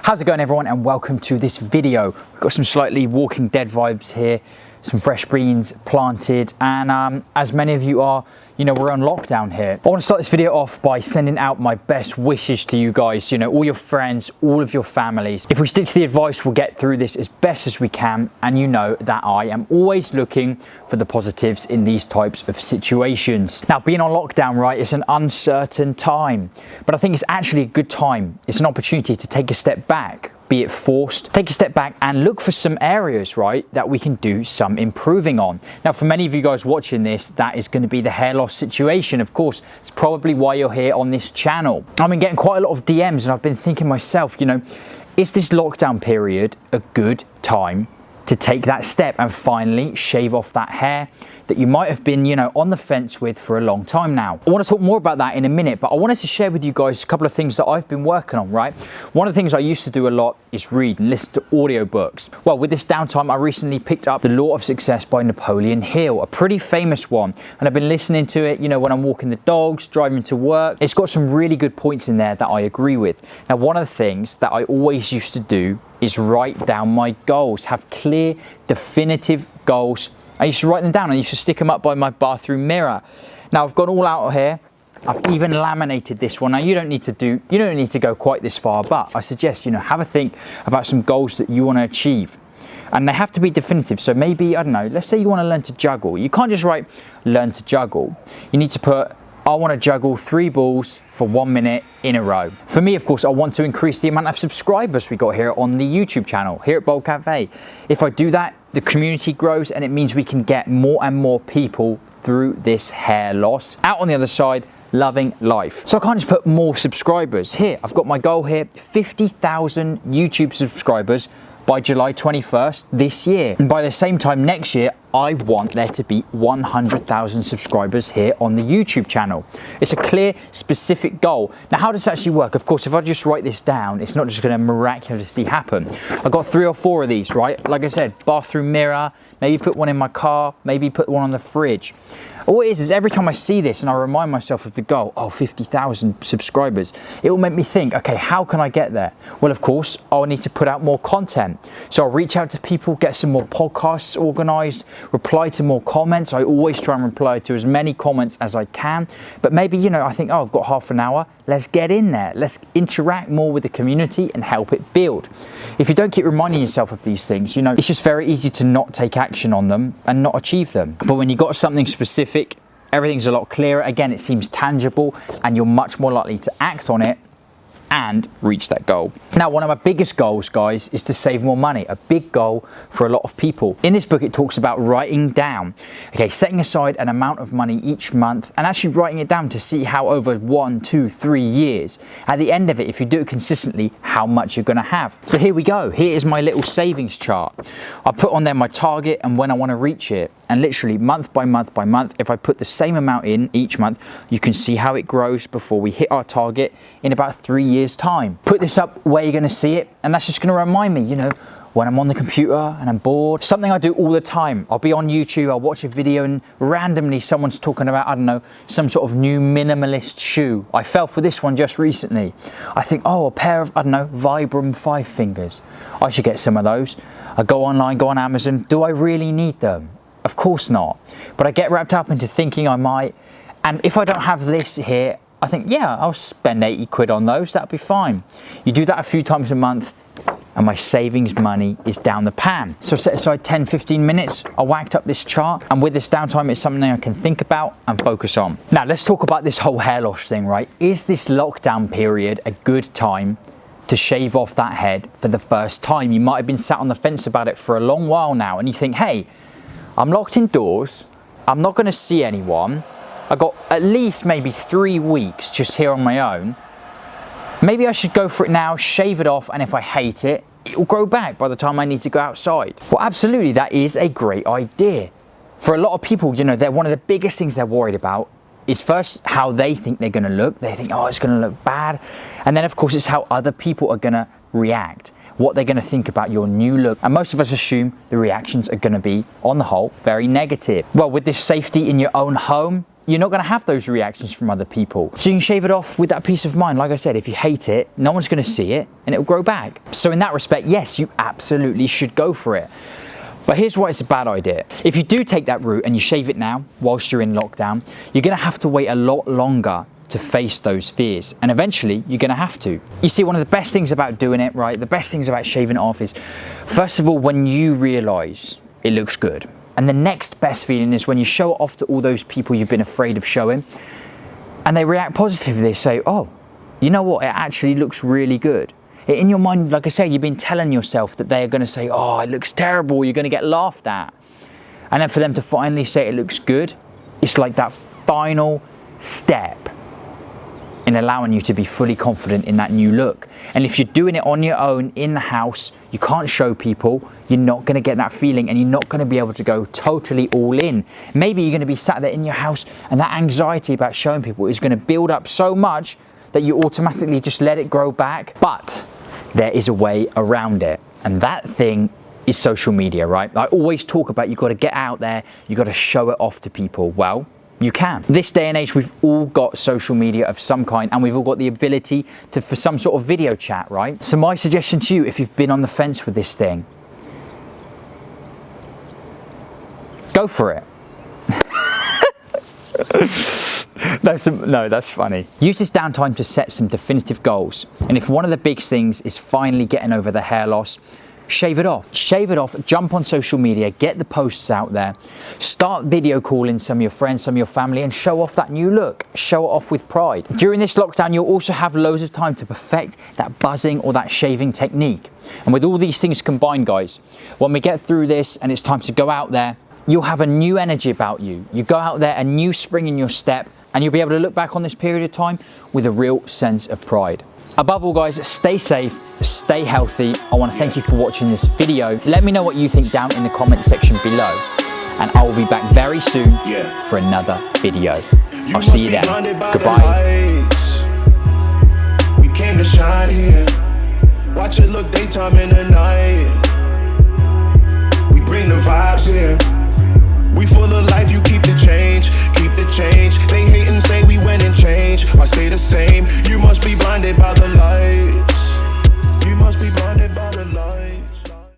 How's it going, everyone, and welcome to this video. We've got some slightly Walking Dead vibes here, some fresh beans planted, and as many of you are, we're on lockdown here. I want to start this video off by sending out my best wishes to you guys, all your friends, all of your families. If we stick to the advice, we'll get through this as best as we can, and you know that I am always looking for the positives in these types of situations. Now, being on lockdown, right, it's an uncertain time, but I think it's actually a good time. It's an opportunity to take a step back, be it forced, take a step back and look for some areas, right, that we can do some improving on. Now, for many of you guys watching this, that is going to be the hair loss situation. Of course, it's probably why you're here on this channel. I've been getting quite a lot of DMs and I've been thinking myself, is this lockdown period a good time to take that step and finally shave off that hair that you might have been, on the fence with for a long time now? I want to talk more about that in a minute, but I wanted to share with you guys a couple of things that I've been working on, right? One of the things I used to do a lot is read and listen to audiobooks. Well, with this downtime, I recently picked up The Law of Success by Napoleon Hill, a pretty famous one, and I've been listening to it, when I'm walking the dogs, driving to work. It's got some really good points in there that I agree with. Now, one of the things that I always used to do is write down my goals, have clear, definitive goals. I used to write them down. I used to stick them up by my bathroom mirror. Now, I've gone all out here. I've even laminated this one. Now, you don't need to go quite this far, but I suggest, have a think about some goals that you want to achieve. And they have to be definitive. So maybe, I don't know, let's say you want to learn to juggle. You can't just write, learn to juggle. You need to put, I want to juggle 3 balls for 1 minute in a row. For me, of course, I want to increase the amount of subscribers we got here on the YouTube channel, here at Baldcafe. If I do that, the community grows and it means we can get more and more people through this hair loss out on the other side, loving life. So I can't just put more subscribers. Here, I've got my goal here, 50,000 YouTube subscribers by July 21st this year. And by the same time next year, I want there to be 100,000 subscribers here on the YouTube channel. It's a clear, specific goal. Now, how does it actually work? Of course, if I just write this down, it's not just going to miraculously happen. I've got 3 or 4 of these, right? Like I said, bathroom mirror, maybe put one in my car, maybe put one on the fridge. All it is every time I see this and I remind myself of the goal, 50,000 subscribers, it will make me think, okay, how can I get there? Well, of course, I'll need to put out more content. So I'll reach out to people, get some more podcasts organized, reply to more comments. I always try and reply to as many comments as I can. But maybe, I think, I've got half an hour. Let's get in there. Let's interact more with the community and help it build. If you don't keep reminding yourself of these things, it's just very easy to not take action on them and not achieve them. But when you've got something specific, everything's a lot clearer. Again, it seems tangible and you're much more likely to act on it and reach that goal. Now, one of my biggest goals, guys, is to save more money, a big goal for a lot of people. In this book, it talks about writing down, setting aside an amount of money each month and actually writing it down to see how over 1, 2, 3 years, at the end of it, if you do it consistently, how much you're gonna have. So here we go. Here is my little savings chart. I've put on there my target and when I wanna reach it. And literally month by month by month, if I put the same amount in each month, you can see how it grows before we hit our target in about 3 years' time. Put this up where you're going to see it, and that's just going to remind me, when I'm on the computer and I'm bored. Something I do all the time. I'll be on YouTube, I'll watch a video and randomly someone's talking about, I don't know, some sort of new minimalist shoe. I fell for this one just recently. I think, a pair of, Vibram 5 fingers. I should get some of those. I go online, go on Amazon. Do I really need them? Of course not. But I get wrapped up into thinking I might. And if I don't have this here, I think, yeah, I'll spend 80 quid on those. That'll be fine. You do that a few times a month and my savings money is down the pan. So I set aside 10, 15 minutes. I whacked up this chart. And with this downtime, it's something I can think about and focus on. Now, let's talk about this whole hair loss thing, right? Is this lockdown period a good time to shave off that head for the first time? You might have been sat on the fence about it for a long while now. And you think, hey, I'm locked indoors, I'm not going to see anyone, I got at least maybe 3 weeks just here on my own, maybe I should go for it now, shave it off, and if I hate it, it will grow back by the time I need to go outside. Well, absolutely, that is a great idea. For a lot of people, they're one of the biggest things they're worried about is first how they think they're going to look. They think, it's going to look bad. And then, of course, it's how other people are going to react, what they're going to think about your new look. And most of us assume the reactions are going to be, on the whole, very negative. Well, with this safety in your own home, you're not going to have those reactions from other people. So you can shave it off with that peace of mind. Like I said, if you hate it, no one's going to see it and it'll grow back. So in that respect, yes, you absolutely should go for it. But here's why it's a bad idea. If you do take that route and you shave it now whilst you're in lockdown, you're going to have to wait a lot longer to face those fears. And eventually you're going to have to. You see, one of the best things about doing it, right? The best things about shaving it off is, first of all, when you realize it looks good. And the next best feeling is when you show it off to all those people you've been afraid of showing and they react positively. They say, oh, you know what? It actually looks really good. In your mind, like I say, you've been telling yourself that they are going to say, oh, it looks terrible. You're going to get laughed at. And then for them to finally say it looks good, it's like that final step in allowing you to be fully confident in that new look. And if you're doing it on your own in the house, you can't show people, you're not going to get that feeling and you're not going to be able to go totally all in. Maybe you're going to be sat there in your house and that anxiety about showing people is going to build up so much that you automatically just let it grow back. But there is a way around it. And that thing is social media, right? I always talk about you've got to get out there, you've got to show it off to people. Well, you can. This day and age, we've all got social media of some kind and we've all got the ability to, for some sort of video chat, right? So my suggestion to you, if you've been on the fence with this thing, go for it. No, that's funny. Use this downtime to set some definitive goals. And if one of the big things is finally getting over the hair loss, shave it off. Shave it off, jump on social media, get the posts out there, start video calling some of your friends, some of your family, and show off that new look. Show it off with pride. During this lockdown, you'll also have loads of time to perfect that buzzing or that shaving technique. And with all these things combined, guys, when we get through this and it's time to go out there, you'll have a new energy about you. You go out there, a new spring in your step, and you'll be able to look back on this period of time with a real sense of pride. Above all, guys, stay safe, stay healthy. I want to thank you for watching this video. Let me know what you think down in the comment section below. And I will be back very soon for another video. I'll see you then. Goodbye. We came to shine here. Watch it look daytime in the night. We bring the vibes here. We full of life, you keep the change. Keep the change.